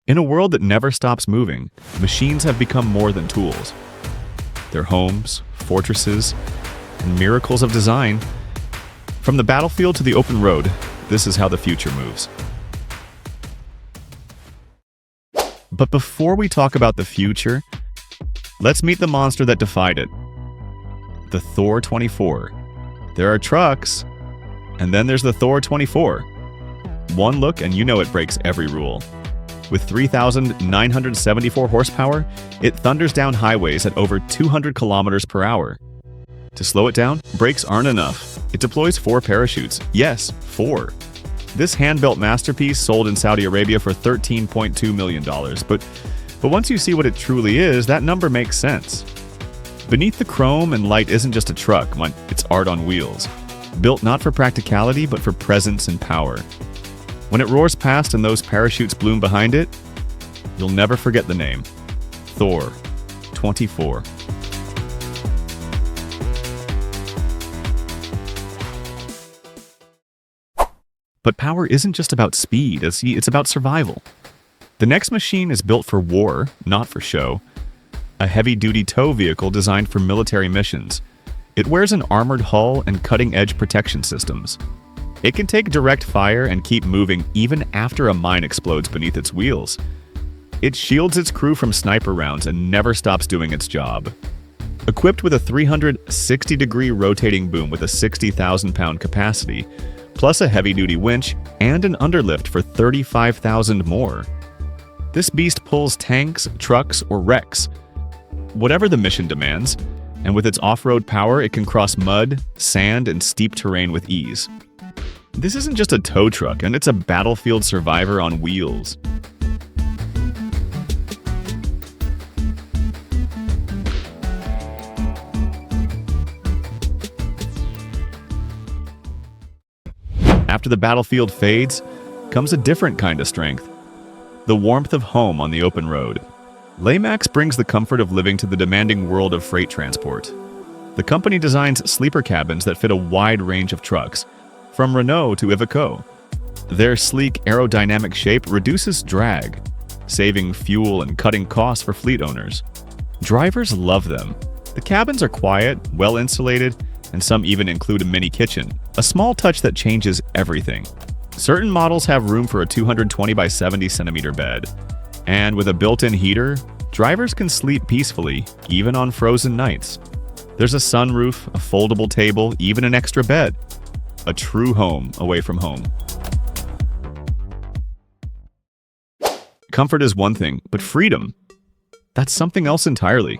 In a world that never stops moving, machines have become more than tools. They're homes, fortresses, and miracles of design. From the battlefield to the open road, this is how the future moves. But before we talk about the future, let's meet the monster that defied it. The Thor 24. There are trucks, and then there's the Thor 24. One look and you know it breaks every rule. With 3,974 horsepower, it thunders down highways at over 200 kilometers per hour. To slow it down, brakes aren't enough. It deploys 4 parachutes. Yes, 4. This hand-built masterpiece sold in Saudi Arabia for $13.2 million. But once you see what it truly is, that number makes sense. Beneath the chrome and light isn't just a truck, it's art on wheels. Built not for practicality, but for presence and power. When it roars past and those parachutes bloom behind it, you'll never forget the name. Thor 24. But power isn't just about speed, it's about survival. The next machine is built for war, not for show. A heavy-duty tow vehicle designed for military missions. It wears an armored hull and cutting-edge protection systems. It can take direct fire and keep moving even after a mine explodes beneath its wheels. It shields its crew from sniper rounds and never stops doing its job. Equipped with a 360-degree rotating boom with a 60,000-pound capacity, plus a heavy-duty winch and an underlift for 35,000 more. This beast pulls tanks, trucks, or wrecks, whatever the mission demands, and with its off-road power, it can cross mud, sand, and steep terrain with ease. This isn't just a tow truck, and it's a battlefield survivor on wheels. After the battlefield fades, comes a different kind of strength. The warmth of home on the open road. Leymax brings the comfort of living to the demanding world of freight transport. The company designs sleeper cabins that fit a wide range of trucks, from Renault to Iveco. Their sleek aerodynamic shape reduces drag, saving fuel and cutting costs for fleet owners. Drivers love them. The cabins are quiet, well-insulated, and some even include a mini kitchen, a small touch that changes everything. Certain models have room for a 220 by 70 centimeter bed. And with a built-in heater, drivers can sleep peacefully, even on frozen nights. There's a sunroof, a foldable table, even an extra bed. A true home away from home. Comfort is one thing, but freedom, that's something else entirely.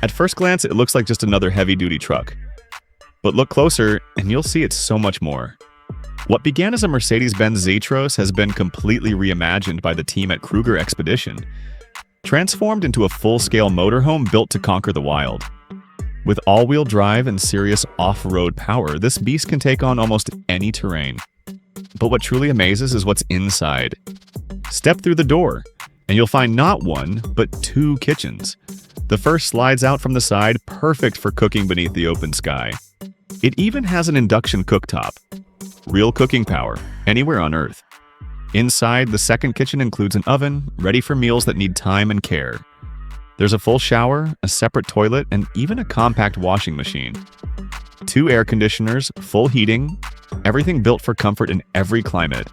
At first glance, it looks like just another heavy-duty truck. But look closer, and you'll see it's so much more. What began as a Mercedes-Benz Z-Tros has been completely reimagined by the team at Kruger Expedition, transformed into a full-scale motorhome built to conquer the wild. With all-wheel drive and serious off-road power, this beast can take on almost any terrain. But what truly amazes is what's inside. Step through the door, and you'll find not one, but 2 kitchens. The first slides out from the side, perfect for cooking beneath the open sky. It even has an induction cooktop. Real cooking power, anywhere on Earth. Inside, the second kitchen includes an oven, ready for meals that need time and care. There's a full shower, a separate toilet, and even a compact washing machine. 2 air conditioners, full heating, everything built for comfort in every climate.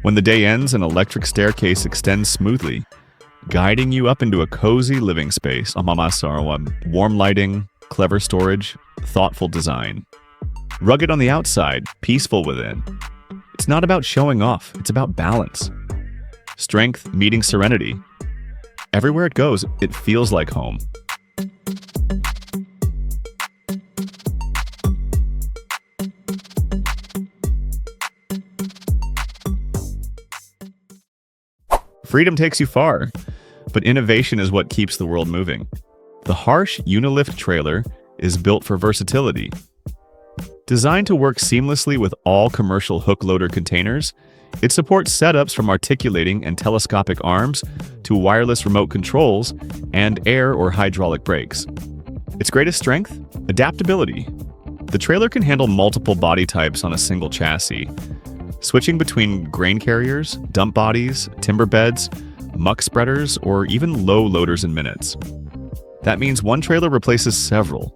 When the day ends, an electric staircase extends smoothly, guiding you up into a cozy living space. Warm lighting, clever storage, thoughtful design. Rugged on the outside, peaceful within. It's not about showing off, it's about balance. Strength meeting serenity. Everywhere it goes, it feels like home. Freedom takes you far, but innovation is what keeps the world moving. The harsh Unilift trailer is built for versatility. Designed to work seamlessly with all commercial hook loader containers, it supports setups from articulating and telescopic arms to wireless remote controls and air or hydraulic brakes. Its greatest strength? Adaptability. The trailer can handle multiple body types on a single chassis, switching between grain carriers, dump bodies, timber beds, muck spreaders, or even low loaders in minutes. That means one trailer replaces several,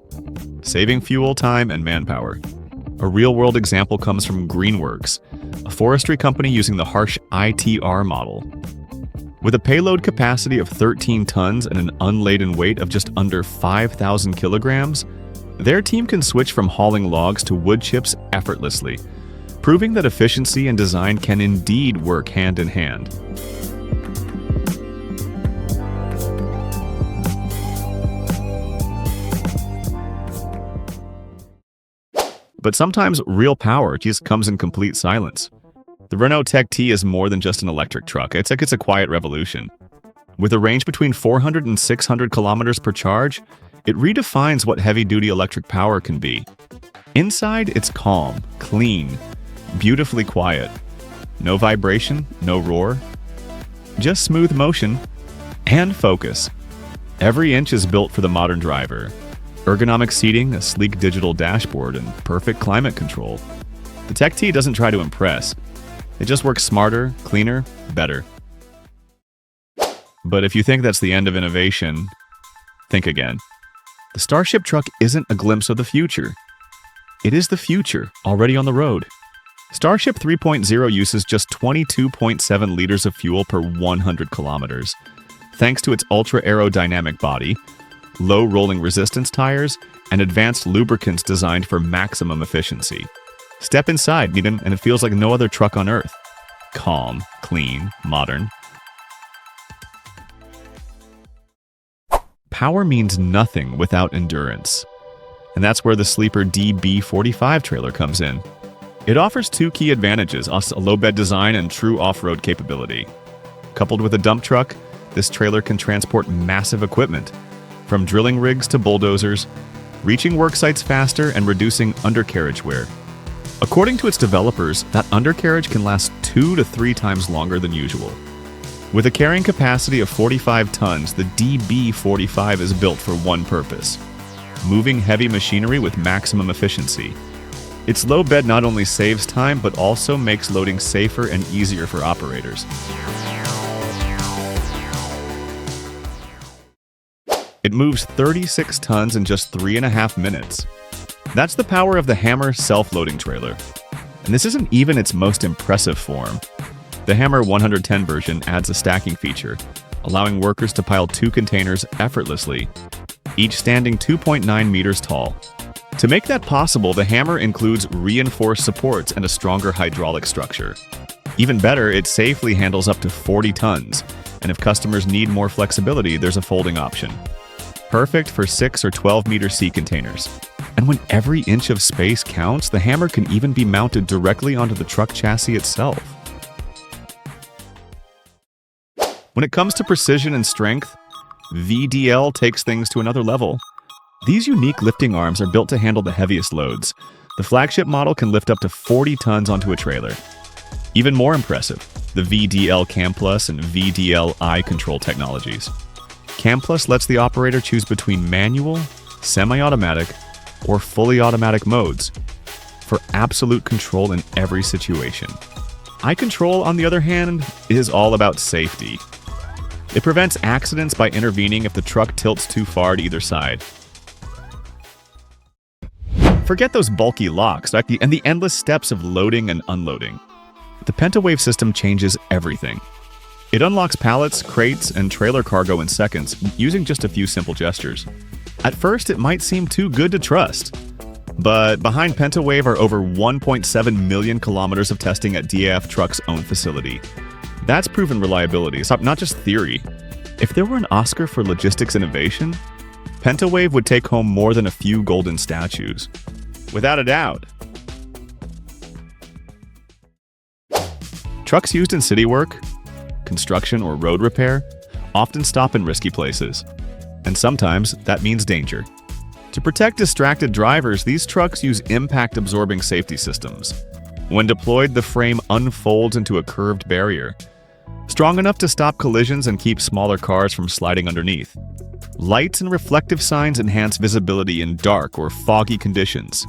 saving fuel, time, and manpower. A real-world example comes from Greenworks, a forestry company using the harsh ITR model. With a payload capacity of 13 tons and an unladen weight of just under 5,000 kilograms, their team can switch from hauling logs to wood chips effortlessly, proving that efficiency and design can indeed work hand in hand. But sometimes real power just comes in complete silence. The Renault Tech T is more than just an electric truck. It's a quiet revolution. With a range between 400 and 600 kilometers per charge, it redefines what heavy-duty electric power can be. Inside, it's calm, clean, beautifully quiet. No vibration, no roar. Just smooth motion and focus. Every inch is built for the modern driver. Ergonomic seating, a sleek digital dashboard, and perfect climate control. The Tech T doesn't try to impress. It just works smarter, cleaner, better. But if you think that's the end of innovation, think again. The Starship truck isn't a glimpse of the future. It is the future, already on the road. Starship 3.0 uses just 22.7 liters of fuel per 100 kilometers, thanks to its ultra-aerodynamic body, low rolling resistance tires, and advanced lubricants designed for maximum efficiency. Step inside, and it feels like no other truck on Earth. Calm, clean, modern. Power means nothing without endurance. And that's where the sleeper DB45 trailer comes in. It offers two key advantages, a low bed design and true off-road capability. Coupled with a dump truck, this trailer can transport massive equipment, from drilling rigs to bulldozers, reaching work sites faster and reducing undercarriage wear. According to its developers, that undercarriage can last 2 to 3 times longer than usual. With a carrying capacity of 45 tons, the DB45 is built for one purpose: moving heavy machinery with maximum efficiency. Its low bed not only saves time, but also makes loading safer and easier for operators. It moves 36 tons in just 3.5 minutes. That's the power of the Hammer self-loading trailer. And this isn't even its most impressive form. The Hammer 110 version adds a stacking feature, allowing workers to pile 2 containers effortlessly, each standing 2.9 meters tall. To make that possible, the Hammer includes reinforced supports and a stronger hydraulic structure. Even better, it safely handles up to 40 tons, and if customers need more flexibility, there's a folding option. Perfect for 6 or 12-meter sea containers. And when every inch of space counts, the Hammer can even be mounted directly onto the truck chassis itself. When it comes to precision and strength, VDL takes things to another level. These unique lifting arms are built to handle the heaviest loads. The flagship model can lift up to 40 tons onto a trailer. Even more impressive, the VDL Cam Plus and VDL eye control technologies. Cam Plus lets the operator choose between manual, semi-automatic, or fully automatic modes for absolute control in every situation. Eye control, on the other hand, is all about safety. It prevents accidents by intervening if the truck tilts too far to either side. Forget those bulky locks and the endless steps of loading and unloading. The PentaWave system changes everything. It unlocks pallets, crates, and trailer cargo in seconds using just a few simple gestures. At first, it might seem too good to trust. But behind PentaWave are over 1.7 million kilometers of testing at DAF Truck's own facility. That's proven reliability, it's not just theory. If there were an Oscar for logistics innovation, PentaWave would take home more than a few golden statues. Without a doubt. Trucks used in city work, construction, or road repair often stop in risky places. And sometimes that means danger. To protect distracted drivers, these trucks use impact-absorbing safety systems. When deployed, the frame unfolds into a curved barrier, strong enough to stop collisions and keep smaller cars from sliding underneath. Lights and reflective signs enhance visibility in dark or foggy conditions.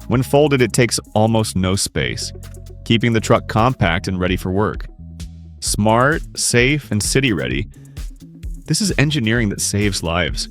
When folded, it takes almost no space, keeping the truck compact and ready for work. Smart, safe, and city-ready. This is engineering that saves lives.